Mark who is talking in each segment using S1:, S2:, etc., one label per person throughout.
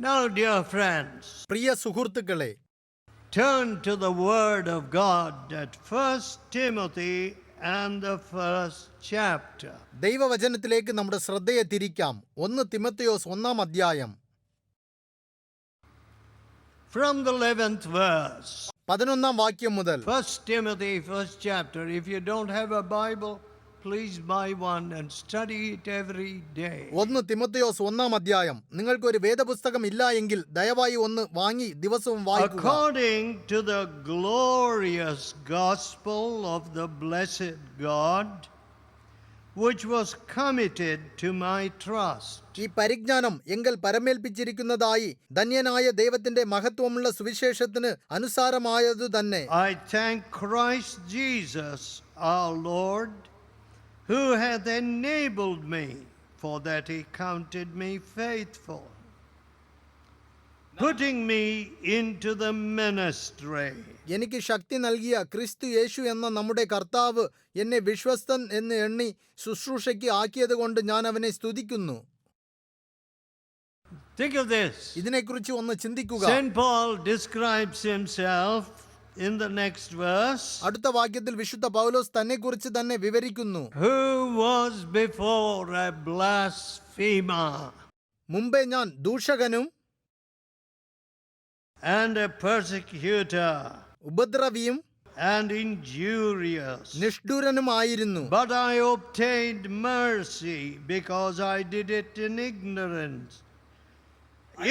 S1: Now, dear friends,
S2: പ്രിയ സുഹൃത്തുക്കളെ,
S1: turn to the Word of God at 1 Timothy and the 1st chapter.
S2: ദൈവവചനത്തിലേക്ക് നമ്മുടെ ശ്രദ്ധയെ തിരിക്കാം. 1 തിമോഥെയോസ് 1-ാം അധ്യായം
S1: From the 11th verse.
S2: 11-ാം വാക്യം മുതൽ.
S1: 1 Timothy 1st chapter. If you don't have a Bible, please buy one and study it every day.
S2: 1 തിമോഥെയോസ് 1-ാം അധ്യായം. നിങ്ങൾക്കൊരു വേദപുസ്തകം ഇല്ല എങ്കിൽ ദയവായി ഒന്ന് വാങ്ങി ദിവസവും വായിക്കുക.
S1: According to the glorious gospel of the blessed God, which was committed to my trust.
S2: ഈ പരിജ്ഞാനം എങ്കിൽ പരമേൽപ്പിച്ചിരിക്കുന്നതായി ധന്യനായ ദൈവത്തിന്റെ മഹത്വമുള്ള സുവിശേഷത്തിന് അനുസാരമായതു തന്നെ.
S1: I thank Christ Jesus our Lord, who hath enabled me, for that he counted me faithful, putting me into the ministry.
S2: എനിക്ക് ശക്തി നൽകിയ ക്രിസ്തു യേശു എന്ന നമ്മുടെ കർത്താവ് എന്നെ വിശ്വസ്തൻ എന്ന് എണ്ണി ശുശ്രൂഷയ്ക്ക് ആക്കിയത് കൊണ്ട് ഞാൻ അവനെ സ്തുതിക്കുന്നു.
S1: Think of this.
S2: ഇതിനെക്കുറിച്ച് ഒന്ന് ചിന്തിക്കുക.
S1: St. Paul describes himself in the next verse.
S2: അടുത്ത വാക്യത്തിൽ വിശുദ്ധ പൗലോസ് തന്നെക്കുറിച്ച് തന്നെ വിവരിക്കുന്നു.
S1: Who was before a blasphemer,
S2: മുമ്പേ ഞാൻ ദൂഷകനും
S1: and a persecutor,
S2: ഉപദ്രവിയും
S1: and injurious.
S2: നിഷ്ഠൂരനുമായിരുന്നു.
S1: But I obtained mercy because I did it in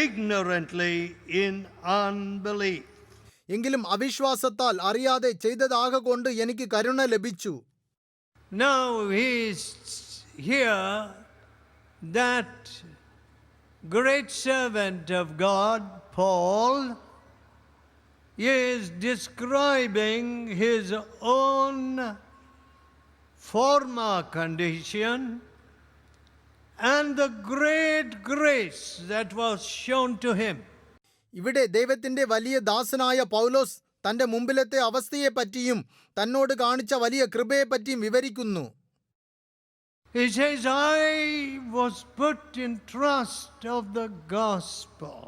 S1: ignorantly in unbelief.
S2: എങ്കിലും അവിശ്വാസത്താൽ അറിയാതെ ചെയ്തതാകൊണ്ട് എനിക്ക് കരുണ ലഭിച്ചു.
S1: Now he is here, that great servant of God, Paul, is describing his own former condition and the great grace that was shown to him.
S2: ഇവിടെ ദൈവത്തിന്റെ വലിയ ദാസനായ പൗലോസ് തന്റെ മുമ്പിലത്തെ അവസ്ഥയെ പറ്റിയും തന്നോട് കാണിച്ച വലിയ കൃപയെ പറ്റിയും വിവരിക്കുന്നു.
S1: He says, I was put in trust of the gospel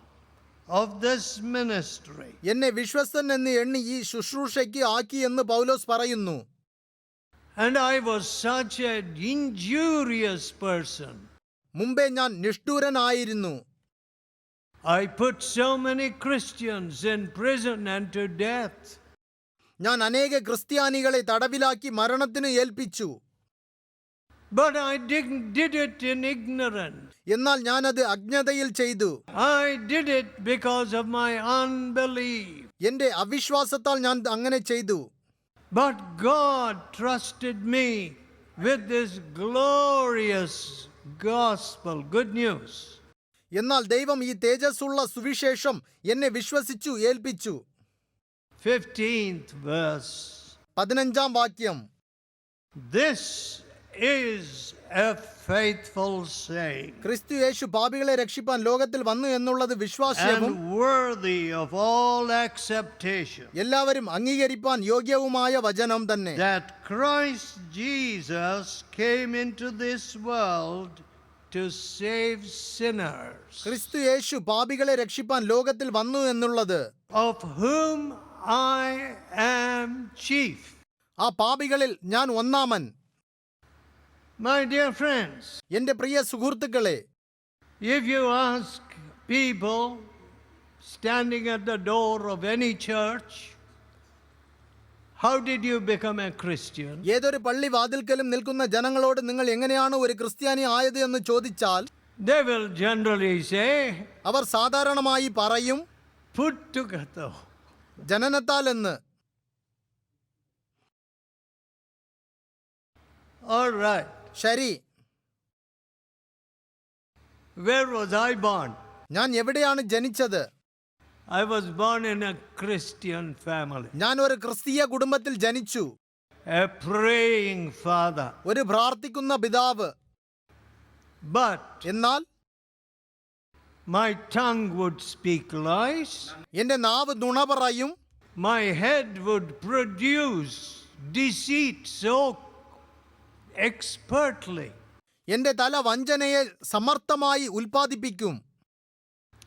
S1: of this ministry.
S2: എന്നെ വിശ്വസ്തൻ എന്ന് എണ്ണി ഈ ശുശ്രൂഷയ്ക്ക് ആക്കി എന്ന് പൗലോസ് പറയുന്നു.
S1: And I was such an injurious person.
S2: മുമ്പേ ഞാൻ നിഷ്ഠൂരനായിരുന്നു.
S1: I put so many Christians in prison and to death.
S2: ഞാൻ അനേക ക്രിസ്ത്യാനികളെ തടവിലാക്കി മരണത്തിന് ഏൽപ്പിച്ചു.
S1: But I did it in ignorance.
S2: എന്നാൽ ഞാനത് അജ്ഞതയിൽ ചെയ്തു.
S1: I did it because of my unbelief.
S2: എന്റെ അവിശ്വാസത്താൽ ഞാൻ അങ്ങനെ ചെയ്തു.
S1: But God trusted me with this glorious gospel, good news.
S2: എന്നാൽ ദൈവം ഈ തേജസ്സുള്ള സുവിശേഷം എന്നെ വിശ്വസിച്ചു ഏൽപ്പിച്ചു.
S1: 15th verse.
S2: 15-ാം വാക്യം.
S1: This is a faithful saying,
S2: ക്രിസ്തു യേശു പാപികളെ രക്ഷിപ്പാൻ ലോകത്തിൽ വന്നു എന്നുള്ളത് വിശ്വാസ്യവും
S1: and worthy of all acceptation,
S2: എല്ലാവരും അംഗീകരിപ്പാൻ യോഗ്യവുമായ വചനം തന്നെ.
S1: that Christ Jesus came into this world to save sinners,
S2: ക്രിസ്തു യേശു പാപികളെ രക്ഷിപ്പാൻ ലോകത്തിൽ വന്നു എന്നുള്ളത്,
S1: of whom I am chief.
S2: ആ പാപികളിൽ ഞാൻ ഒന്നാമൻ.
S1: My dear friends,
S2: എന്റെ പ്രിയ സുഹൃത്തുക്കളെ,
S1: if you ask people standing at the door of any church, how did you become a Christian?
S2: ഏതൊരു പള്ളി വാതിൽക്കലും നിൽക്കുന്ന ജനങ്ങളോട് നിങ്ങൾ എങ്ങനെയാണ് ഒരു ക്രിസ്ത്യാനി ആയത് എന്ന് ചോദിച്ചാൽ
S1: They will generally say,
S2: അവർ സാധാരണമായി പറയും
S1: put together.
S2: ജനനത്താൽ എന്ന്.
S1: All right.
S2: ശരി,
S1: Where was I born?
S2: ഞാൻ എവിടെയാണ് ജനിച്ചത്?
S1: I was born in a Christian family.
S2: ഞാൻ ഒരു ക്രിസ്തീയ കുടുംബത്തിൽ ജനിച്ചു.
S1: A praying father.
S2: ഒരു പ്രാർത്ഥിക്കുന്ന പിതാവ്.
S1: But
S2: എന്നാൽ
S1: my tongue would speak lies.
S2: എന്റെ നാവ് നുണ പറയും.
S1: My head would produce deceit so expertly.
S2: എന്റെ തല വഞ്ചനയെ സമർത്ഥമായി ഉൽപ്പാദിപ്പിക്കും.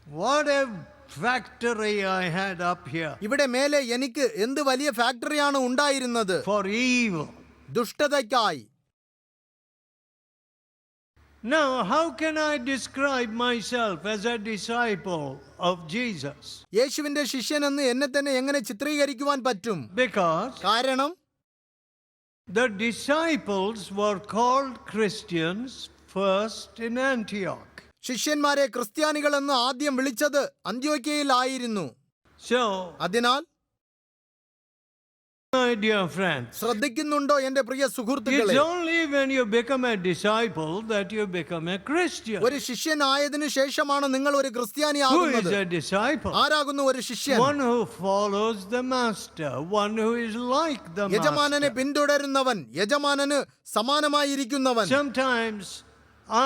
S1: What a factory I had up here
S2: ഇവിടെ മേലെ എനിക്ക് എന്ത് വലിയ ഫാക്ടറിയാണ് ഉണ്ടായിരുന്നത്
S1: for evil.
S2: ദുഷ്ടതയ്ക്കായി.
S1: Now, how can I describe myself as a disciple of Jesus?
S2: യേശുവിന്റെ ശിഷ്യനെന്ന് എന്നെ തന്നെ എങ്ങനെ ചിത്രീകരിക്കുവാൻ പറ്റും?
S1: Because
S2: കാരണം
S1: the disciples were called Christians first in Antioch.
S2: ശിഷ്യന്മാരെ ക്രിസ്ത്യാനികൾ എന്ന് ആദ്യം വിളിച്ചത് അന്ത്യോക്യയിലായിരുന്നു.
S1: So,
S2: അതിനാൽ
S1: my dear friends,
S2: ശ്രദ്ധിക്കുന്നുണ്ടോ എന്റെ പ്രിയ സുഹൃത്തുക്കളെ?
S1: it's only when you become a disciple that you become a Christian.
S2: ഒരു ശിഷ്യനായതിനു ശേഷമാണ് നിങ്ങൾ ഒരു
S1: Who is
S2: ക്രിസ്ത്യാനിയാകുന്നത്.
S1: a disciple?
S2: ആരാകുന്നു ഒരു ശിഷ്യൻ?
S1: One who follows the master, one who is like the
S2: യജമാനനെ
S1: master.
S2: പിന്തുടരുന്നവൻ, യജമാനന് സമാനമായിരിക്കുന്നവൻ.
S1: Sometimes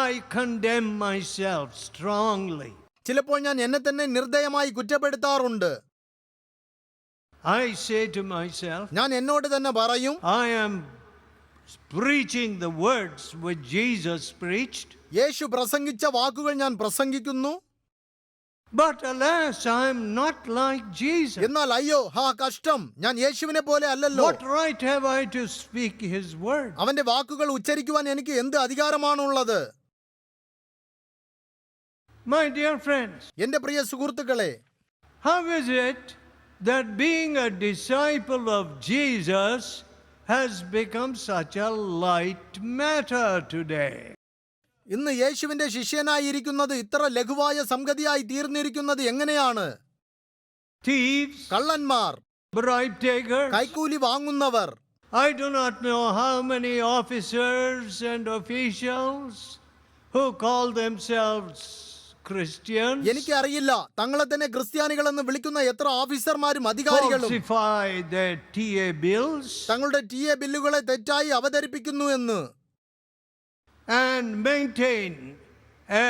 S1: I condemn myself strongly.
S2: ചിലപ്പോൾ ഞാൻ എന്നെ തന്നെ നിർദ്ദയമായി കുറ്റപ്പെടുത്താറുണ്ട്.
S1: I say to myself,
S2: ഞാൻ എന്നോട് തന്നെ പറയും,
S1: I am preaching the words which Jesus preached,
S2: യേശു പ്രസംഗിച്ച വാക്കുകൾ ഞാൻ പ്രസംഗിക്കുന്നു.
S1: but alas, I am not like Jesus.
S2: എന്നാൽ അയ്യോ കഷ്ടം, ഞാൻ യേശുവിനെ പോലെ അല്ലല്ലോ.
S1: What right have I to speak his word?
S2: അവന്റെ വാക്കുകൾ ഉച്ചരിക്കുവാൻ എനിക്ക് എന്ത് അധികാരമാണുള്ളത്?
S1: My dear friends,
S2: എന്റെ പ്രിയ സുഹൃത്തുക്കളെ,
S1: how is it that being a disciple of Jesus has become such a light matter today?
S2: ഇന്ന് യേശുവിന്റെ ശിഷ്യനായിരിക്കുന്നത് ഇത്ര ലഘുവായ സംഗതിയായി തീർന്നിരിക്കുന്നത് എങ്ങനെയാണ്?
S1: Thieves,
S2: കള്ളന്മാർ,
S1: bribe takers.
S2: കൈക്കൂലി വാങ്ങുന്നവർ.
S1: I do not know how many officers and officials who call themselves Christians
S2: എനിക്കറിയില്ല, തങ്ങളെ തന്നെ ക്രിസ്ത്യാനികൾ എന്ന് വിളിക്കുന്ന എത്ര ഓഫീസർമാരും അധികാരികളും
S1: falsify their TA bills
S2: തങ്ങളുടെ TA ബില്ലുകളെ തെറ്റായി അവതരിപ്പിക്കുന്നു എന്ന്.
S1: and maintain a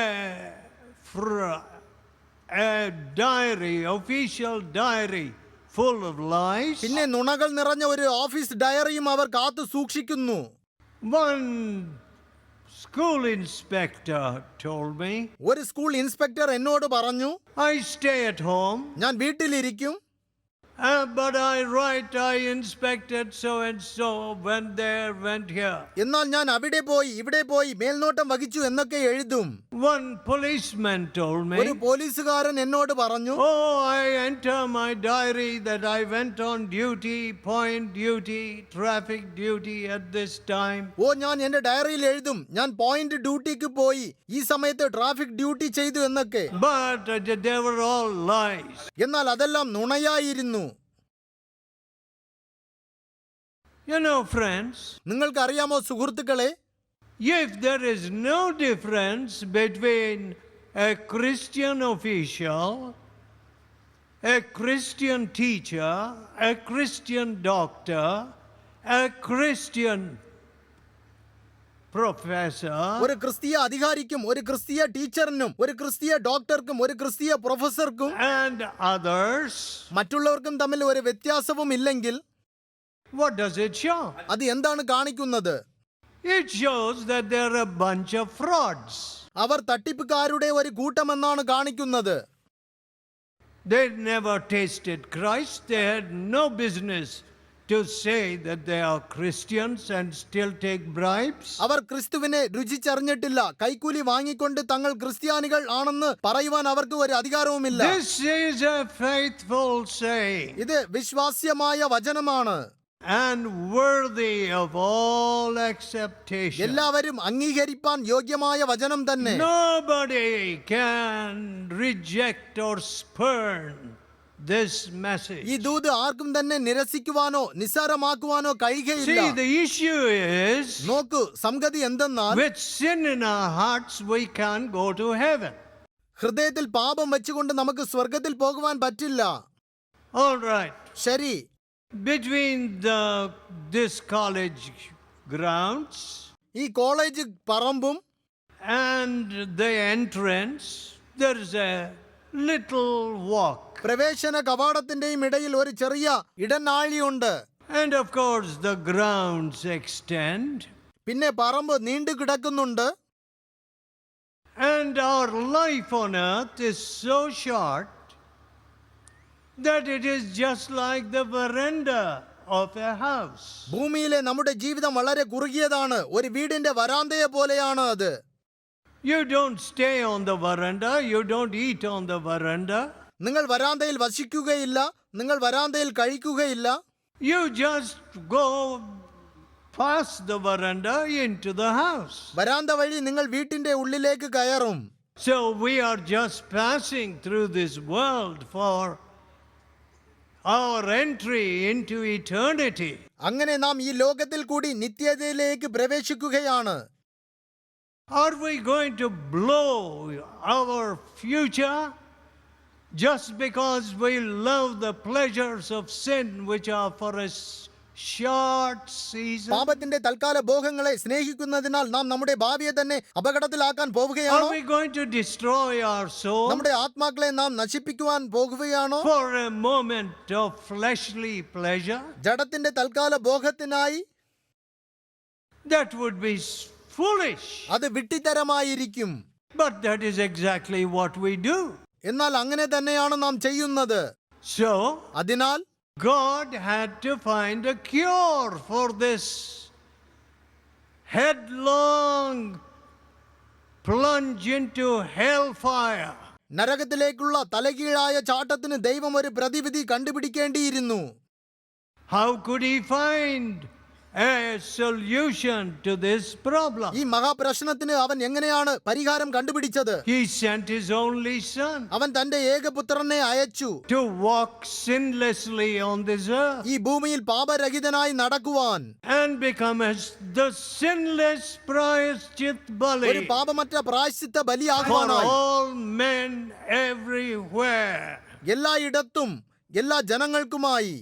S1: diary, official diary full of lies.
S2: പിന്നെ നുണകൾ നിറഞ്ഞ ഒരു ഓഫീസ് ഡയറിയും അവർ കാത്തു സൂക്ഷിക്കുന്നു.
S1: One school inspector told me,
S2: ഒരു സ്കൂൾ ഇൻസ്പെക്ടർ എന്നോട് പറഞ്ഞു,
S1: I stay at home,
S2: ഞാൻ വീട്ടിലിരിക്കും,
S1: but I write, I inspected so and so, went there, went here.
S2: എന്നാൽ ഞാൻ അവിടെ പോയി ഇവിടെ പോയി മേൽനോട്ടം വഹിച്ചു എന്നൊക്കെ എഴുതും.
S1: One policeman told
S2: ഒരു
S1: me,
S2: പോലീസുകാരൻ എന്നോട് പറഞ്ഞു,
S1: oh, I enter my diary that I went on duty, point duty, traffic duty at this time.
S2: ഞാൻ എന്റെ ഡയറിയിൽ എഴുതും, ഞാൻ പോയിന്റ് ഡ്യൂട്ടിക്ക് പോയി ഈ സമയത്ത് ട്രാഫിക് ഡ്യൂട്ടി ചെയ്തു എന്നൊക്കെ.
S1: But they were all lies.
S2: എന്നാൽ അതെല്ലാം നുണയായിരുന്നു.
S1: You know, friends,
S2: നിങ്ങൾക്ക് അറിയാമോ സുഹൃത്തുക്കളെ,
S1: if there is no difference between a Christian official, a Christian teacher, a Christian doctor, a Christian professor,
S2: ഒരു ക്രിസ്തീയ അധികാരിക്കും ഒരു ക്രിസ്തീയ ടീച്ചറിനും ഒരു ക്രിസ്തീയ ഡോക്ടർക്കും ഒരു ക്രിസ്തീയ പ്രൊഫസർക്കും
S1: and others,
S2: മറ്റുള്ളവർക്കും തമ്മിൽ ഒരു വ്യത്യാസവും ഇല്ലെങ്കിൽ
S1: what does it show?
S2: അത് എന്താണ് കാണിക്കുന്നത്?
S1: It shows that they're a bunch of frauds.
S2: അവർ തട്ടിപ്പുകാരുടെ ഒരു കൂട്ടമെന്നാണ് കാണിക്കുന്നത്.
S1: They never tasted Christ. They had no business to say that they are Christians and still take bribes.
S2: അവർ ക്രിസ്തുവിനെ രുചിച്ചറിഞ്ഞിട്ടില്ല, കൈക്കൂലി വാങ്ങിക്കൊണ്ട് തങ്ങൾ ക്രിസ്ത്യാനികൾ ആണെന്ന് പറയുവാൻ അവർക്ക് ഒരു അധികാരവുമില്ല.
S1: This is a faithful saying
S2: ഇത് വിശ്വാസ്യമായ വചനമാണ്,
S1: and worthy of all acceptation.
S2: എല്ലാവരും അംഗീകരിപ്പാൻ യോഗ്യമായ വചനം തന്നെ.
S1: Nobody can reject or spurn this message.
S2: ഈ ദൂത് ആർക്കും തന്നെ നിരസിക്കുവാനോ നിസ്സാരമാക്കുവാനോ കഴിയുകയില്ല.
S1: See, the issue is,
S2: നോക്കൂ, സംഗതി എന്തെന്നാൽ
S1: with sin in our hearts we can't go to heaven.
S2: ഹൃദയത്തിൽ പാപം വെച്ചുകൊണ്ട് നമുക്ക് സ്വർഗത്തിൽ പോകുവാൻ പറ്റില്ല.
S1: All right.
S2: ശരി,
S1: Between this college grounds
S2: ഈ കോളേജ് പറമ്പും
S1: and the entrance, there is a little walk.
S2: പ്രവേശന കവാടത്തിന്റെയും ഇടയിൽ ഒരു ചെറിയ ഇടനാഴിയുണ്ട്.
S1: And of course the grounds extend.
S2: പിന്നെ പറമ്പ് നീണ്ടു കിടക്കുന്നുണ്ട്.
S1: And our life on earth is so short that it is just like the veranda of a house.
S2: ഭൂമിയിലെ നമ്മുടെ ജീവിതം വളരെ കുറുകിയതാണ്. ഒരു വീടിന്റെ വരാന്തയെ പോലെയാണ് അത്.
S1: You don't stay on the veranda, you don't eat on the veranda.
S2: നിങ്ങൾ വരാന്തയിൽ വസിക്കുകയില്ല, നിങ്ങൾ വരാന്തയിൽ കഴിക്കുകയില്ല.
S1: You just go past the veranda into the house.
S2: വരാന്ത വഴി നിങ്ങൾ വീട്ടിന്റെ ഉള്ളിലേക്ക് കയറും.
S1: So we are just passing through this world for our entry into eternity.
S2: അങ്ങനെ നാം ഈ ലോകത്തിൽ കൂടി നിത്യതയിലേക്ക് പ്രവേശിക്കുകയാണ്.
S1: Are we going to blow our future just because we love the pleasures of sin which are for a short season?
S2: പാപത്തിന്റെ തൽക്കാല ഭോഗങ്ങളെ സ്നേഹിക്കുന്നതിനാൽ നാം നമ്മുടെ ഭാവിയെ തന്നെ അപകടത്തിലാക്കാൻ പോവുകയാണോ?
S1: Are we going to destroy our soul
S2: നമ്മുടെ ആത്മാക്കളെ നാം നശിപ്പിക്കുവാൻ പോകുകയാണോ?
S1: for a moment of fleshly pleasure?
S2: ജഡത്തിന്റെ തൽക്കാല ഭോഗത്തിനായി?
S1: That would be foolish.
S2: അത് വിഡ്ഢിത്തരമായിരിക്കും.
S1: But that is exactly what we do.
S2: എന്നാൽ അങ്ങനെ തന്നെയാണ് നാം ചെയ്യുന്നത്.
S1: So
S2: അതിനാൽ
S1: God had to find a cure for this headlong plunge into hellfire.
S2: നരകത്തിലേക്കുള്ള തലകീഴായ ചാട്ടത്തിന് ദൈവം ഒരു പ്രതിവിധി കണ്ടുപിടിക്കേണ്ടിയിരുന്നു.
S1: How could he find a solution to this problem?
S2: ഈ മഹാപ്രശ്നത്തിന് അവൻ എങ്ങനെയാണ് പരിഹാരം കണ്ടുപിടിച്ചത്?
S1: He sent his only son
S2: അവൻ തന്റെ ഏകപുത്രനെ അയച്ചു
S1: to walk sinlessly on this earth
S2: ഈ ഭൂമിയിൽ പാപരഹിതനായി നടക്കുവാൻ,
S1: and become the sinless prayaschit
S2: ഒരു
S1: bali
S2: പാപമറ്റ പ്രായശ്ചിത്ത
S1: for
S2: ബലിയാകുവാനായി
S1: all men everywhere.
S2: എല്ലായിടത്തും എല്ലാ ജനങ്ങൾക്കുമായി.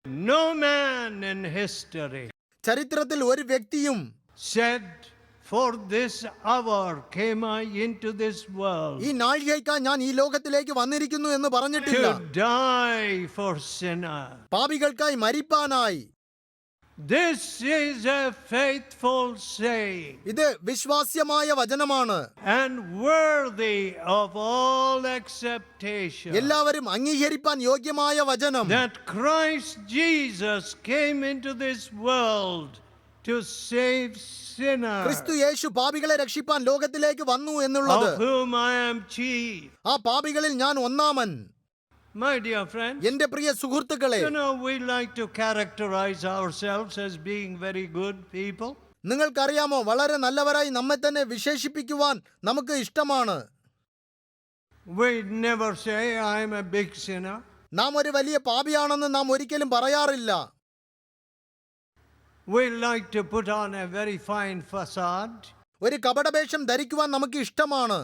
S1: No man in history
S2: ചരിത്രത്തിൽ ഒരു വ്യക്തിയും
S1: said, for this hour came I into this world
S2: ഈ നാഴികയ്ക്കായി ഞാൻ ഈ ലോകത്തിലേക്ക് വന്നിരിക്കുന്നു എന്ന് പറഞ്ഞിട്ടില്ല.
S1: to die for sinners.
S2: പാപികൾക്കായി മരിപ്പാനായി.
S1: This is a faithful saying
S2: ഇത് വിശ്വാസ്യമായ വചനമാണ്.
S1: and worthy of all acceptation,
S2: എല്ലാവരും അംഗീകരിപ്പാൻ യോഗ്യമായ വചനം.
S1: that Christ Jesus came into this world to save sinners,
S2: ക്രിസ്തു യേശു പാപികളെ രക്ഷിപ്പാൻ ലോകത്തിലേക്ക് വന്നു എന്നുള്ളത്.
S1: of whom I am chief.
S2: ആ പാപികളിൽ ഞാൻ ഒന്നാമൻ.
S1: My dear friends,
S2: എന്റെ പ്രിയ സുഹൃത്തുക്കളെ,
S1: you know, we like to characterize ourselves as being very good people.
S2: നിങ്ങൾക്കറിയാമോ, വളരെ നല്ലവരായി നമ്മെ തന്നെ വിശേഷിപ്പിക്കുവാൻ നമുക്ക് ഇഷ്ടമാണ്.
S1: We never say I am a big sinner.
S2: നാം ഒരു വലിയ പാപിയാണെന്ന് നാം ഒരിക്കലും പറയാറില്ല.
S1: We like to put on a very fine facade.
S2: ഒരു കപടവേഷം ധരിക്കുവാൻ നമുക്ക് ഇഷ്ടമാണ്.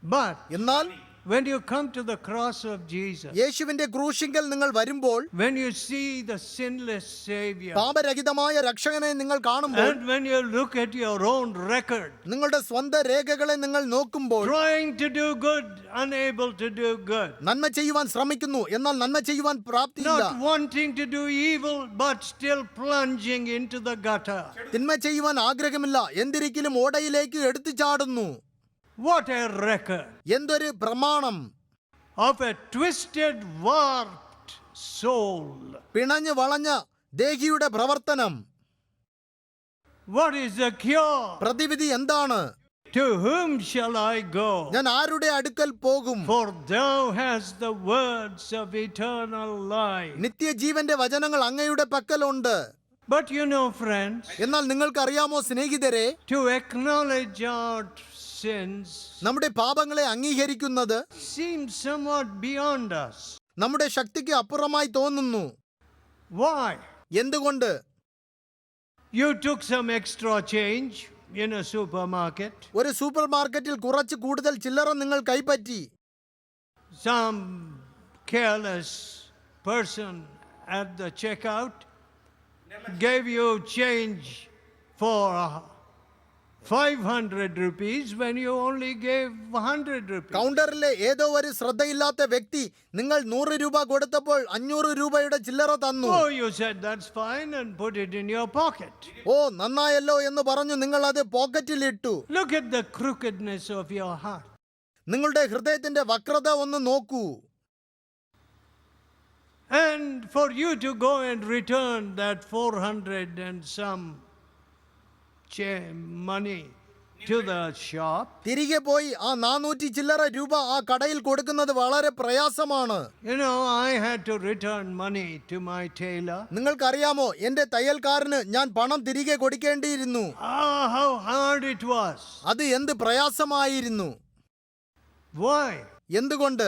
S1: But
S2: എന്നാൽ
S1: when you come to the cross of Jesus,
S2: യേശുവിന്റെ ക്രൂശിങ്കൽ നിങ്ങൾ വരുമ്പോൾ,
S1: when you see the sinless Savior,
S2: പാപരഹിതമായ രക്ഷകനെ നിങ്ങൾ കാണുമ്പോൾ,
S1: and when you look at your own record,
S2: നിങ്ങളുടെ സ്വന്തം രേഖകളെ നിങ്ങൾ നോക്കുമ്പോൾ,
S1: trying to do good, unable to do good,
S2: നന്മ ചെയ്യുവാൻ ശ്രമിക്കുന്നു, എന്നാൽ നന്മ ചെയ്യുവാൻ പ്രാപ്തിയില്ല.
S1: not wanting to do evil, but still plunging into the gutter.
S2: തിന്മ ചെയ്യുവാൻ ആഗ്രഹമില്ല, എന്തിരിക്കലും ഓടയിലേക്ക് എടുത്തു ചാടുന്നു.
S1: What a record
S2: എന്തൊരു പ്രമാണം!
S1: of a twisted, warped soul.
S2: പിണഞ്ഞു വളഞ്ഞ ദേഹിയുടെ പ്രവർത്തനം.
S1: What is the cure?
S2: പ്രതിവിധി എന്താണ്?
S1: To whom shall I go?
S2: ഞാൻ ആരുടെ അടുക്കൽ പോകും?
S1: For thou hast the words of eternal life.
S2: നിത്യജീവന്റെ വചനങ്ങൾ അങ്ങയുടെ പക്കലുണ്ട്.
S1: But you know, friends,
S2: എന്നാൽ നിങ്ങൾക്കറിയാമോ സ്നേഹിതരെ,
S1: to acknowledge our sins
S2: നമ്മുടെ പാപങ്ങളെ അംഗീകരിക്കുന്നത്
S1: seems somewhat beyond us.
S2: നമ്മുടെ ശക്തിക്ക് അപ്പുറമായി തോന്നുന്നു.
S1: Why?
S2: എന്തുകൊണ്ട്?
S1: You took some extra change in a supermarket.
S2: ഒരു സൂപ്പർ മാർക്കറ്റിൽ കുറച്ച് കൂടുതൽ ചില്ലറ നിങ്ങൾ കൈപ്പറ്റി.
S1: Some careless person at the checkout gave you change for 500 rupees when you only gave 100 rupees.
S2: കൗണ്ടറിലെ ഏതോ ഒരു ശ്രദ്ധയില്ലാത്ത വ്യക്തി നിങ്ങൾ 100 രൂപ കൊടുത്തപ്പോൾ 500 രൂപയുടെ ചില്ലറ തന്നു.
S1: Oh, you said that's fine and put it in your pocket.
S2: ഓ നന്നായല്ലോ എന്ന് പറഞ്ഞു നിങ്ങൾ അത് പോക്കറ്റിൽ ഇട്ടു.
S1: Look at the crookedness of your heart.
S2: നിങ്ങളുടെ ഹൃദയത്തിന്റെ വക്രത ഒന്ന് നോക്കൂ.
S1: And for you to go and return that 400 and some money to the shop.
S2: തിരികെ പോയി ആ 400 ചില്ലറ രൂപ ആ കടയിൽ കൊടുക്കുന്നത് വളരെ പ്രയാസമാണ്.
S1: You know, I had to return money to my tailor.
S2: നിങ്ങൾക്കറിയാമോ എൻ്റെ തയ്യൽക്കാരന് ഞാൻ പണം തിരികെ കൊടുക്കേണ്ടിയിരുന്നു.
S1: Ah, how hard it was.
S2: അത് എന്ത് പ്രയാസമായിരുന്നു.
S1: Why?
S2: എന്തുകൊണ്ട്?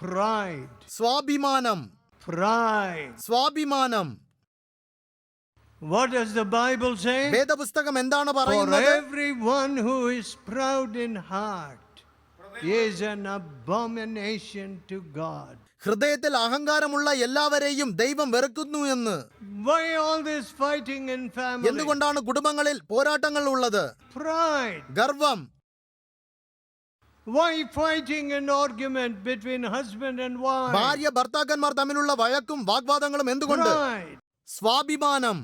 S1: Pride.
S2: സ്വാഭിമാനം.
S1: Pride.
S2: സ്വാഭിമാനം.
S1: What does the Bible say?
S2: വേദപുസ്തകം എന്താണ്
S1: For
S2: പറയുന്നത്?
S1: everyone who is proud in heart is an abomination to God.
S2: ഹൃദയത്തിൽ അഹങ്കാരമുള്ള എല്ലാവരെയും ദൈവം വെറുക്കുന്നു എന്ന്.
S1: Why all this fighting in family?
S2: എന്തുകൊണ്ടാണ് കുടുംബങ്ങളിൽ പോരാട്ടങ്ങൾ ഉള്ളത്?
S1: Pride.
S2: ഗർവം.
S1: Why fighting and argument between husband and wife?
S2: ഭാര്യ ഭർത്താക്കന്മാർ തമ്മിലുള്ള വഴക്കും വാഗ്വാദങ്ങളും എന്തുകൊണ്ട്?
S1: Pride.
S2: സ്വാഭിമാനം.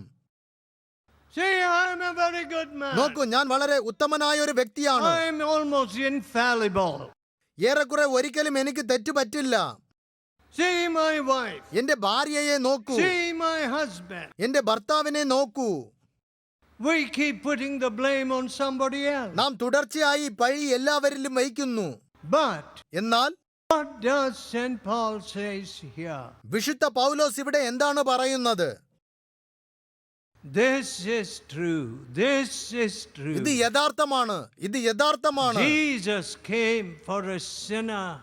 S1: See, I'm a very good man.
S2: നോക്കൂ, ഞാൻ വളരെ ഉത്തമനായ ഒരു വ്യക്തിയാണ്.
S1: I'm almost infallible.
S2: ഏറെക്കുറെ ഒരിക്കലും എനിക്ക് തെറ്റു പറ്റില്ല.
S1: See my wife.
S2: എന്റെ ഭാര്യയെ നോക്കൂ.
S1: See my husband.
S2: എന്റെ ഭർത്താവിനെ നോക്കൂ.
S1: We keep putting the blame on somebody else.
S2: നാം തുടർച്ചയായി പഴി എല്ലാവരിലും വഹിക്കുന്നു.
S1: But
S2: എന്നാൽ
S1: what does St. Paul says here?
S2: വിശുദ്ധ പൗലോസ് ഇവിടെ എന്താണ് പറയുന്നത്?
S1: This is true. This is true.
S2: ഇത് യഥാർത്ഥമാണ്. ഇത് യഥാർത്ഥമാണ്.
S1: Jesus came for a sinner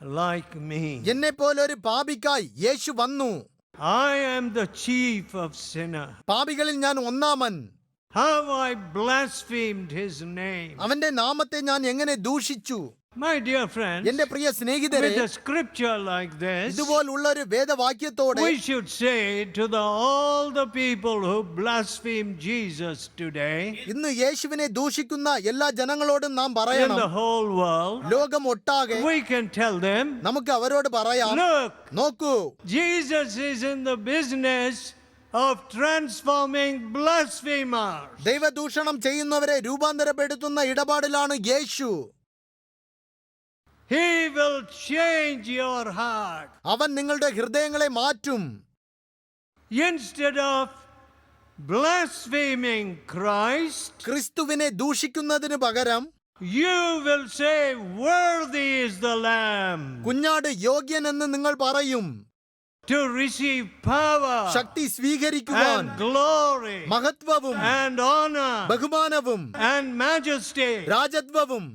S1: like me.
S2: എന്നെ പോലൊരു പാപിക്കായി യേശു വന്നു.
S1: I am the chief of sinners.
S2: പാപികളിൽ ഞാൻ ഒന്നാമൻ.
S1: How I blasphemed his name.
S2: അവന്റെ നാമത്തെ ഞാൻ എങ്ങനെ ദൂഷിച്ചു.
S1: My dear friends,
S2: എന്റെ പ്രിയ സ്നേഹിതരെ,
S1: with a scripture like this,
S2: ഇതുപോലുള്ള ഒരു വേദവാക്യത്തോടെ
S1: we should say to all the people who blaspheme Jesus today,
S2: ഇന്ന് യേശുവിനെ ദൂഷിക്കുന്ന എല്ലാ ജനങ്ങളോടും നാം
S1: in
S2: പറയണം.
S1: the whole world,
S2: ലോകം ഒട്ടാകെ
S1: we can tell them,
S2: നമുക്ക് അവരോട് പറയാം,
S1: look,
S2: നോക്കൂ,
S1: Jesus is in the business of transforming blasphemers.
S2: ദൈവദൂഷണം ചെയ്യുന്നവരെ രൂപാന്തരപ്പെടുത്തുന്ന ഇടപാടിലാണ് യേശു.
S1: He will change your heart.
S2: അവൻ നിങ്ങളുടെ ഹൃദയങ്ങളെ മാറ്റും.
S1: Instead of blaspheming Christ,
S2: ക്രിസ്തുവിനെ ദൂഷിക്കുന്നതിന് പകരം
S1: you will say, worthy is the Lamb
S2: കുഞ്ഞാട് യോഗ്യൻ എന്ന് നിങ്ങൾ പറയും.
S1: to receive power
S2: ശക്തി സ്വീകരിക്കുവാൻ,
S1: and glory
S2: മഹത്വവും
S1: and honor
S2: ബഹുമാനവും
S1: and majesty.
S2: രാജത്വവും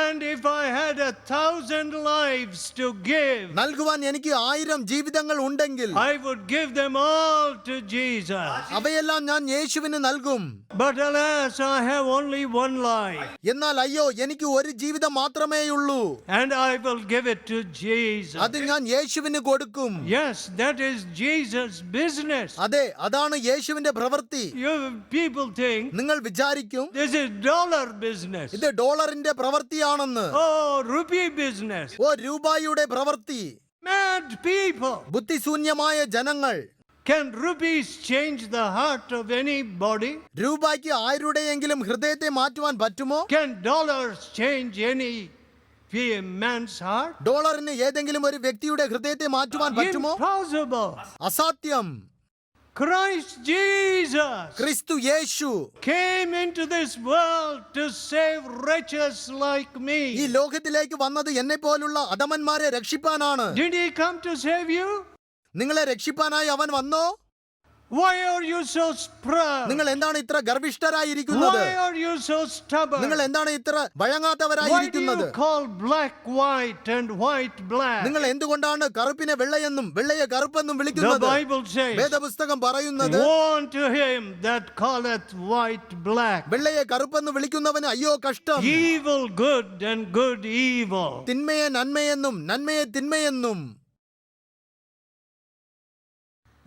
S1: And if I had 1,000 lives to give,
S2: നൽകുവാൻ എനിക്ക് 1000 ജീവിതങ്ങൾ ഉണ്ടെങ്കിൽ
S1: I would give them all to Jesus.
S2: അവയെല്ലാം ഞാൻ യേശുവിന് നൽകും.
S1: But alas, I have only one life,
S2: എന്നാൽ അയ്യോ, എനിക്ക് ഒരു ജീവിതം മാത്രമേയുള്ളൂ.
S1: and I will give it to Jesus.
S2: അത് ഞാൻ യേശുവിന് കൊടുക്കും.
S1: Yes, that is Jesus' business.
S2: അതെ, അതാണ് യേശുവിന്റെ പ്രവൃത്തി.
S1: You people think
S2: നിങ്ങൾ വിചാരിക്കും
S1: this is dollar business.
S2: ഇത് ഡോളറിന്റെ പ്രവൃത്തിയാണെന്ന്.
S1: Oh, rupee business.
S2: ഓ, രൂപായുടെ പ്രവൃത്തി.
S1: Mad people.
S2: ബുദ്ധിശൂന്യമായ ജനങ്ങൾ.
S1: Can rupees change the heart of anybody?
S2: രൂപയ്ക്ക് ആരുടെയെങ്കിലും ഹൃദയത്തെ മാറ്റുവാൻ പറ്റുമോ?
S1: Can dollars change any man's heart?
S2: ഡോളറിന് ഏതെങ്കിലും ഒരു വ്യക്തിയുടെ ഹൃദയത്തെ മാറ്റുവാൻ പറ്റുമോ?
S1: Impossible.
S2: അസാധ്യം.
S1: Christ Jesus
S2: ക്രിസ്തു യേശു
S1: came into this world to save wretches like
S2: ഈ
S1: me.
S2: ലോകത്തിലേക്ക് വന്നത് എന്നെ പോലുള്ള അധമന്മാരെ രക്ഷിപ്പാനാണ്.
S1: Did he come to save you?
S2: നിങ്ങളെ രക്ഷിപ്പാനായി അവൻ വന്നോ?
S1: Why are you so proud?
S2: നിങ്ങൾ എന്താണ് ഇത്ര ഗർവിഷ്ഠരായിരിക്കുന്നത്?
S1: Why are you so stubborn?
S2: നിങ്ങൾ എന്താണ് ഇത്ര
S1: Why do
S2: വഴങ്ങാത്തവരായിരിക്കുന്നത്?
S1: you call black white and white black?
S2: നിങ്ങൾ എന്തുകൊണ്ടാണ് കറുപ്പിനെ വെള്ളയെന്നും വെള്ളയെ കറുപ്പെന്നും
S1: The
S2: വിളിക്കുന്നത്?
S1: Bible says,
S2: വേദപുസ്തകം പറയുന്നത്,
S1: woe to him that calleth white black,
S2: വെള്ളയെ കറുപ്പെന്ന് വിളിക്കുന്നവന് അയ്യോ കഷ്ടം.
S1: evil good and good evil.
S2: തിന്മയെ നന്മയെന്നും നന്മയെ തിന്മയെന്നും.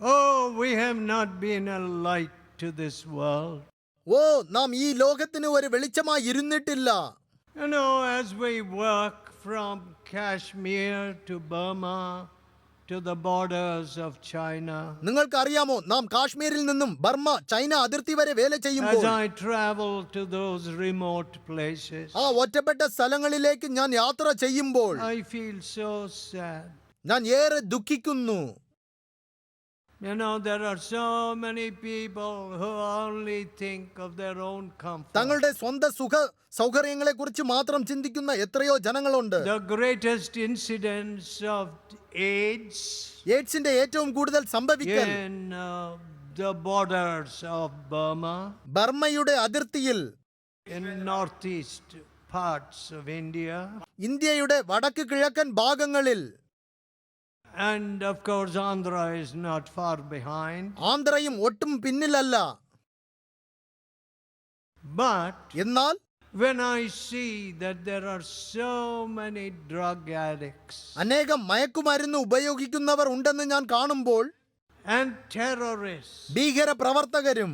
S1: Oh, we have not been a light to this world.
S2: ഓ, നാം ഈ ലോകത്തിന് ഒരു വെളിച്ചമായി ഇരുന്നിട്ടില്ല.
S1: You know, as we work from Kashmir to Burma to the borders of China,
S2: നിങ്ങൾക്കറിയാമോ, നാം കാശ്മീരിൽ നിന്നും ബർമ്മ ചൈന അതിർത്തി വരെ വേല
S1: as
S2: ചെയ്യുമ്പോൾ,
S1: I travel to those remote places,
S2: ആ ഒറ്റപ്പെട്ട സ്ഥലങ്ങളിലേക്ക് ഞാൻ യാത്ര ചെയ്യുമ്പോൾ
S1: I feel so sad.
S2: ഞാൻ ഏറെ ദുഃഖിക്കുന്നു.
S1: You know, there are so many people who only think of their own comfort.
S2: തങ്ങളുടെ സ്വന്തം സുഖ സൗകര്യങ്ങളെ കുറിച്ച് മാത്രം ചിന്തിക്കുന്ന എത്രയോ ജനങ്ങളുണ്ട്.
S1: The greatest incidents of AIDS
S2: എയ്ഡ്സിന്റെ ഏറ്റവും കൂടുതൽ സംഭവിക്കൽ
S1: in the borders of Burma,
S2: ബർമ്മയുടെ അതിർത്തിയിൽ,
S1: in northeast parts of India,
S2: ഇന്ത്യയുടെ വടക്ക് കിഴക്കൻ ഭാഗങ്ങളിൽ,
S1: and of course Andhra is not far behind.
S2: ആന്ധ്രയും ഒട്ടും പിന്നിലല്ല.
S1: But
S2: എന്നാൽ
S1: when I see that there are so many drug addicts
S2: അനേകം മയക്കുമരുന്ന് ഉപയോഗിക്കുന്നവർ ഉണ്ടെന്ന് ഞാൻ കാണുമ്പോൾ,
S1: and terrorists,
S2: ഭീകര പ്രവർത്തകരും,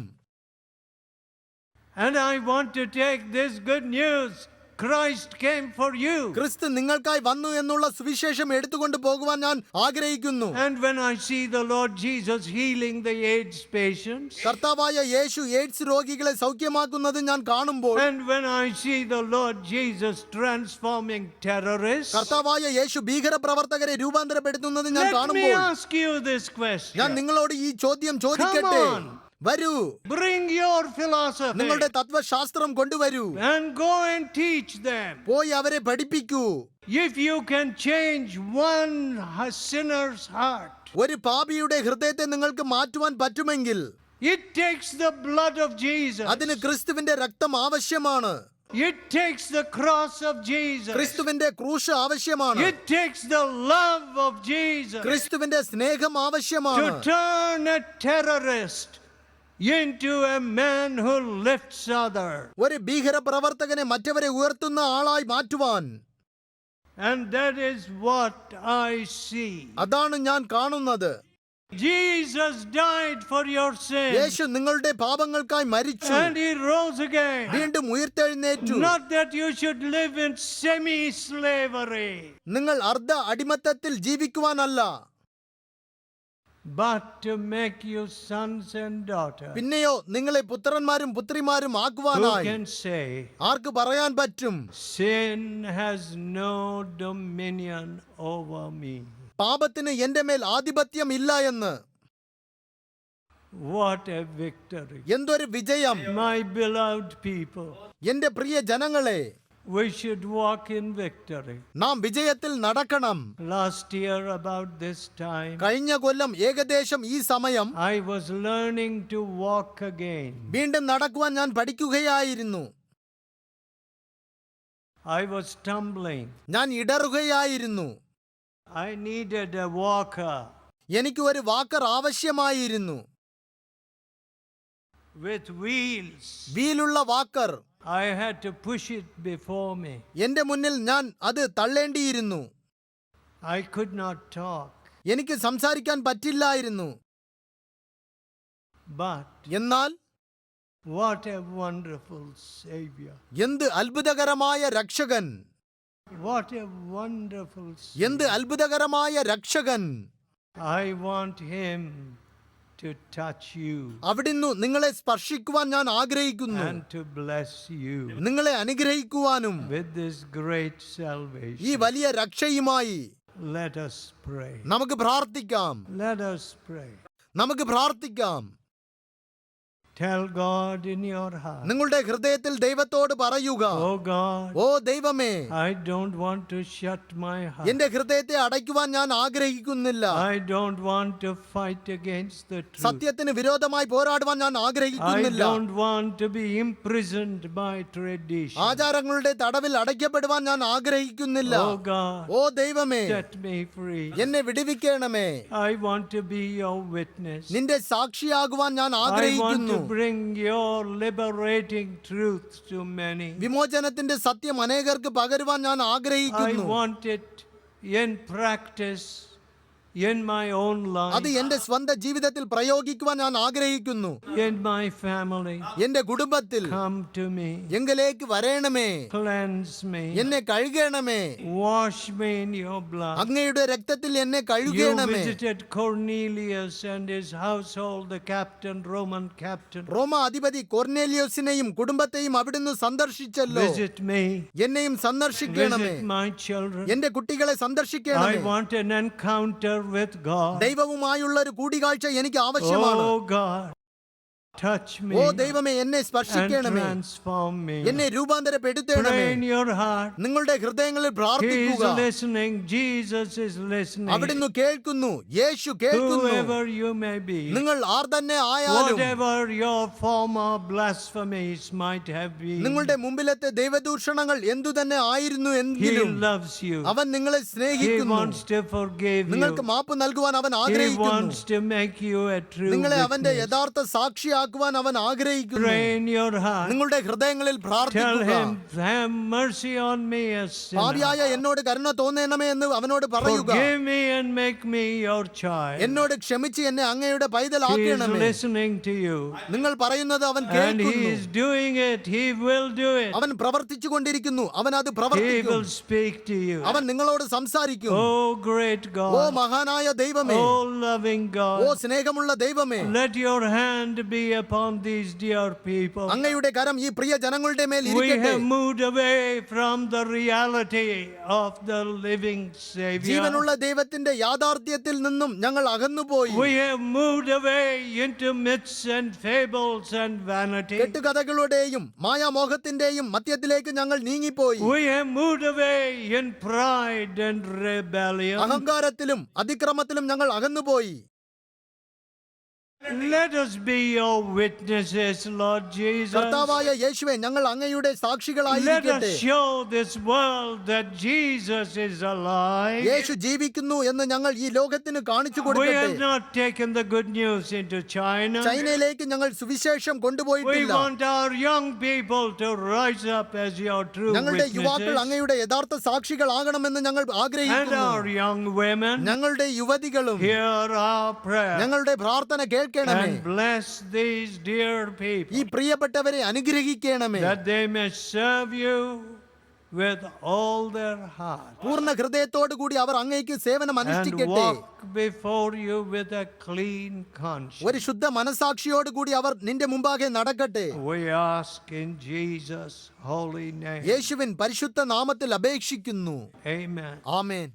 S1: and I want to take this good news, Christ came for you.
S2: ക്രിസ്തു നിങ്ങൾക്കായി വന്നു എന്നുള്ള സുവിശേഷം എടുത്തുകൊണ്ട് പോകുവാൻ ഞാൻ ആഗ്രഹിക്കുന്നു.
S1: And when I see the Lord Jesus healing the AIDS patients,
S2: കർത്താവായ യേശു എയ്ഡ്സ് രോഗികളെ സൗഖ്യമാക്കുന്നത് ഞാൻ കാണുമ്പോൾ,
S1: and when I see the Lord Jesus transforming terrorists,
S2: കർത്താവായ യേശു ഭീകര പ്രവർത്തകരെ രൂപാന്തരപ്പെടുത്തുന്നത് ഞാൻ
S1: let me
S2: കാണുമ്പോൾ,
S1: ask you this question.
S2: ഞാൻ നിങ്ങളോട് ഈ ചോദ്യം ചോദിക്കട്ടെ.
S1: Come on.
S2: വരൂ,
S1: Bring your philosophy
S2: നിങ്ങളുടെ തത്വശാസ്ത്രം കൊണ്ടുവരൂ.
S1: and go and teach them.
S2: പോയി അവരെ പഠിപ്പിക്കൂ.
S1: If you can change one sinner's heart,
S2: ഒരു പാപിയുടെ ഹൃദയത്തെ നിങ്ങൾക്ക് മാറ്റുവാൻ പറ്റുമെങ്കിൽ,
S1: it takes the blood of Jesus.
S2: അതിന് ക്രിസ്തുവിന്റെ രക്തം ആവശ്യമാണ്.
S1: It takes the cross of Jesus.
S2: ക്രിസ്തുവിന്റെ ക്രൂശ് ആവശ്യമാണ്.
S1: It takes the love of Jesus
S2: ക്രിസ്തുവിന്റെ സ്നേഹം ആവശ്യമാണ്.
S1: to turn a terrorist into a man who lifts others.
S2: ഒരു ഭീകര പ്രവർത്തകനെ മറ്റവരെ ഉയർത്തുന്ന ആളായി മാറ്റുവാൻ.
S1: And that is what I see.
S2: അതാണ് ഞാൻ കാണുന്നത്.
S1: Jesus died for your sins.
S2: യേശു നിങ്ങളുടെ പാപങ്ങൾക്കായി മരിച്ചു,
S1: And he rose again.
S2: വീണ്ടും ഉയർത്തെഴുന്നേറ്റു.
S1: Not that you should live in semi-slavery,
S2: നിങ്ങൾ അർദ്ധ അടിമത്തത്തിൽ ജീവിക്കുവാനല്ല,
S1: but to make you sons and daughters
S2: പിന്നെയോ നിങ്ങളെ പുത്രന്മാരും പുത്രിമാരും
S1: who
S2: ആക്കുവാനായി.
S1: can say,
S2: ആർക്ക് പറയാൻ പറ്റും,
S1: sin has no dominion over me?
S2: പാപത്തിന് എന്റെ മേൽ ആധിപത്യം ഇല്ല എന്ന്.
S1: What a victory.
S2: എന്തൊരു വിജയം.
S1: My beloved people,
S2: എന്റെ പ്രിയ ജനങ്ങളെ,
S1: we should walk in victory.
S2: നാം വിജയത്തിൽ നടക്കണം.
S1: Last year about this time,
S2: കഴിഞ്ഞ കൊല്ലം ഏകദേശം ഈ സമയം
S1: I was learning to walk again.
S2: വീണ്ടും നടക്കുവാൻ ഞാൻ പഠിക്കുകയായിരുന്നു.
S1: I was stumbling.
S2: ഞാൻ ഇടറുകയായിരുന്നു.
S1: I needed a walker
S2: എനിക്ക് ഒരു വാക്കർ ആവശ്യമായിരുന്നു.
S1: with wheels.
S2: വീലുള്ള walker.
S1: I had to push it before me.
S2: എന്റെ മുന്നിൽ ഞാൻ അത് തള്ളേണ്ടിയിരുന്നു.
S1: I could not talk.
S2: എനിക്ക് സംസാരിക്കാൻ പറ്റില്ലായിരുന്നു.
S1: But
S2: എന്നാൽ
S1: what a wonderful Savior.
S2: എന്ത് അത്ഭുതകരമായ രക്ഷകൻ.
S1: What a wonderful
S2: എന്ത്
S1: Savior.
S2: അത്ഭുതകരമായ രക്ഷകൻ.
S1: I want Him to touch you
S2: അവിടുന്ന് നിങ്ങളെ സ്പർശിക്കുവാൻ ഞാൻ ആഗ്രഹിക്കുന്നു.
S1: and to bless you
S2: നിങ്ങളെ അനുഗ്രഹിക്കുവാനും
S1: with this great
S2: ഈ
S1: salvation.
S2: വലിയ രക്ഷയുമായി
S1: Let us pray.
S2: നമുക്ക് പ്രാർത്ഥിക്കാം.
S1: Let us pray.
S2: നമുക്ക് പ്രാർത്ഥിക്കാം.
S1: Tell God in your heart,
S2: നിങ്ങളുടെ ഹൃദയത്തിൽ ദൈവത്തോട് പറയുക,
S1: oh God,
S2: ഓ ദൈവമേ,
S1: I don't want to shut my heart.
S2: എന്റെ ഹൃദയത്തെ അടയ്ക്കുവാൻ ഞാൻ ആഗ്രഹിക്കുന്നില്ല.
S1: I don't want to fight against the truth.
S2: സത്യത്തിന് വിരോധമായി പോരാടുവാൻ ഞാൻ
S1: I
S2: ആഗ്രഹിക്കുന്നില്ല.
S1: don't want to be imprisoned by tradition.
S2: ആചാരങ്ങളുടെ തടവിൽ അടയ്ക്കപ്പെടുവാൻ ഞാൻ ആഗ്രഹിക്കുന്നില്ല.
S1: Oh God,
S2: ഓ ദൈവമേ,
S1: set me free.
S2: എന്നെ വിടുവിക്കണമേ.
S1: I want to be your witness.
S2: നിന്റെ സാക്ഷിയാകുവാൻ ഞാൻ
S1: I want
S2: ആഗ്രഹിക്കുന്നു.
S1: to bring your liberating truth to many.
S2: വിമോചനത്തിന്റെ സത്യം അനേകർക്ക് പകരുവാൻ ഞാൻ
S1: I
S2: ആഗ്രഹിക്കുന്നു.
S1: want it in practice in my own
S2: അത്
S1: life,
S2: എന്റെ സ്വന്തം ജീവിതത്തിൽ പ്രയോഗിക്കുവാൻ ഞാൻ ആഗ്രഹിക്കുന്നു.
S1: in my family.
S2: എന്റെ കുടുംബത്തിൽ
S1: Come to me,
S2: എങ്കിലേക്ക് വരേണമേ,
S1: cleanse me,
S2: എന്നെ കഴുകണമേ,
S1: wash me in your blood.
S2: അങ്ങയുടെ രക്തത്തിൽ എന്നെ
S1: You
S2: കഴുകണമേ.
S1: visited Cornelius and his household, the captain, Roman captain.
S2: റോമ അധിപതി കൊർന്നേലിയോസിനെയും കുടുംബത്തെയും അവിടുന്ന് സന്ദർശിച്ചല്ലോ.
S1: Visit me,
S2: എന്നെയും സന്ദർശിക്കണമേ.
S1: visit my children.
S2: എന്റെ കുട്ടികളെ
S1: I
S2: സന്ദർശിക്കണമേ.
S1: want an encounter with God.
S2: ദൈവവുമായുള്ള ഒരു കൂടിക്കാഴ്ച എനിക്ക് ആവശ്യമാണ്.
S1: Oh God, touch me
S2: ഓ ദൈവമേ, എന്നെ
S1: and
S2: സ്പർശിക്കണമേ,
S1: transform me.
S2: എന്നെ രൂപാന്തരപ്പെടുത്തണമേ.
S1: Pray in your heart.
S2: നിങ്ങളുടെ ഹൃദയങ്ങളിൽ
S1: He is
S2: പ്രാർത്ഥിക്കുക.
S1: listening. Jesus is listening.
S2: അവിടുന്ന് കേൾക്കുന്നു, യേശു കേൾക്കുന്നു.
S1: Whoever you may be,
S2: നിങ്ങൾ ആർ തന്നെ ആയാലും,
S1: whatever your former blasphemies might have been,
S2: നിങ്ങളുടെ മുമ്പിലത്തെ ദൈവദൂഷണങ്ങൾ എന്തു തന്നെ ആയിരുന്നു
S1: He
S2: എങ്കിലും
S1: loves you.
S2: അവൻ നിങ്ങളെ
S1: He
S2: സ്നേഹിക്കുന്നു.
S1: wants to forgive
S2: നിങ്ങൾക്ക്
S1: you.
S2: മാപ്പ് നൽകുവാൻ അവൻ
S1: He
S2: ആഗ്രഹിക്കുന്നു.
S1: wants to make you a true
S2: നിങ്ങളെ അവന്റെ
S1: witness.
S2: യഥാർത്ഥ സാക്ഷിയാക്കുവാൻ അവൻ ആഗ്രഹിക്കുന്നു.
S1: Pray in your heart.
S2: നിങ്ങളുടെ ഹൃദയങ്ങളിൽ
S1: Tell
S2: പ്രാർത്ഥിക്കുക.
S1: him, have mercy on me, a sinner.
S2: പാപിയായ എന്നോട് കരുണ തോന്നണമേ എന്ന് അവനോട് പറയുക.
S1: Forgive me and make me your child.
S2: എന്നോട് ക്ഷമിച്ച് എന്നെ അങ്ങയുടെ
S1: He is
S2: പൈതലാക്കണമേ.
S1: listening to you.
S2: നിങ്ങൾ പറയുന്നത് അവൻ
S1: And he
S2: കേൾക്കുന്നു.
S1: is doing it. He will do it.
S2: അവൻ പ്രവർത്തിച്ചു കൊണ്ടിരിക്കുന്നു. അവൻ അത്
S1: He
S2: പ്രവർത്തിക്കും.
S1: will speak to you.
S2: അവൻ നിങ്ങളോട് സംസാരിക്കും.
S1: Oh, great
S2: ഓ
S1: God.
S2: മഹാനായ ദൈവമേ,
S1: Oh, loving
S2: ഓ
S1: God.
S2: സ്നേഹമുള്ള ദൈവമേ,
S1: Let your hand be upon these dear people.
S2: അങ്ങയുടെ കരം ഈ പ്രിയ ജനങ്ങളുടെ മേൽ
S1: We
S2: ഇരിക്കട്ടെ.
S1: have moved away from the reality of the living Savior.
S2: ജീവനുള്ള ദൈവത്തിന്റെ യാഥാർത്ഥ്യത്തിൽ നിന്നും ഞങ്ങൾ അകന്നുപോയി.
S1: We have moved away into myths and fables and vanity.
S2: കെട്ടുകഥകളുടെയും മായാമോഹത്തിന്റെയും മധ്യത്തിലേക്ക് ഞങ്ങൾ നീങ്ങിപ്പോയി.
S1: We have moved away in pride and rebellion.
S2: അഹങ്കാരത്തിലും അതിക്രമത്തിലും ഞങ്ങൾ അകന്നുപോയി.
S1: Let us be your witnesses, Lord Jesus.
S2: കർത്താവായ യേശുവേ, ഞങ്ങൾ അങ്ങയുടെ
S1: Let
S2: സാക്ഷികളായിരിക്കട്ടെ.
S1: us show this world that Jesus is alive.
S2: യേശു ജീവിക്കുന്നു എന്ന് ഞങ്ങൾ ഈ ലോകത്തിന് കാണിച്ചു
S1: We
S2: കൊടുക്കട്ടെ.
S1: have not taken the good news into China.
S2: ചൈനയിലേക്ക് ഞങ്ങൾ സുവിശേഷം
S1: We
S2: കൊണ്ടുപോയിട്ടില്ല.
S1: want our young people to rise up as your true
S2: ഞങ്ങളുടെ യുവാക്കൾ
S1: witnesses.
S2: അങ്ങയുടെ യഥാർത്ഥ സാക്ഷികളാകണമെന്ന് ഞങ്ങൾ
S1: And
S2: ആഗ്രഹിക്കുന്നു.
S1: our young women,
S2: ഞങ്ങളുടെ യുവതികളും
S1: hear our prayer
S2: ഞങ്ങളുടെ പ്രാർത്ഥന കേൾക്കണമേ.
S1: and bless these dear people,
S2: ഈ പ്രിയപ്പെട്ടവരെ അനുഗ്രഹിക്കണമേ.
S1: that they may serve you with all their heart
S2: പൂർണ്ണ ഹൃദയത്തോടു കൂടി അവർ അങ്ങേക്ക് സേവനം
S1: and
S2: അനുഷ്ഠിക്കട്ടെ.
S1: walk before you with a clean conscience.
S2: ഒരു ശുദ്ധ മനസാക്ഷിയോട് കൂടി അവർ നിന്റെ മുമ്പാകെ നടക്കട്ടെ.
S1: We ask in Jesus' holy name.
S2: യേശുവിൻ പരിശുദ്ധ നാമത്തിൽ അപേക്ഷിക്കുന്നു.
S1: Amen.
S2: ആമേൻ.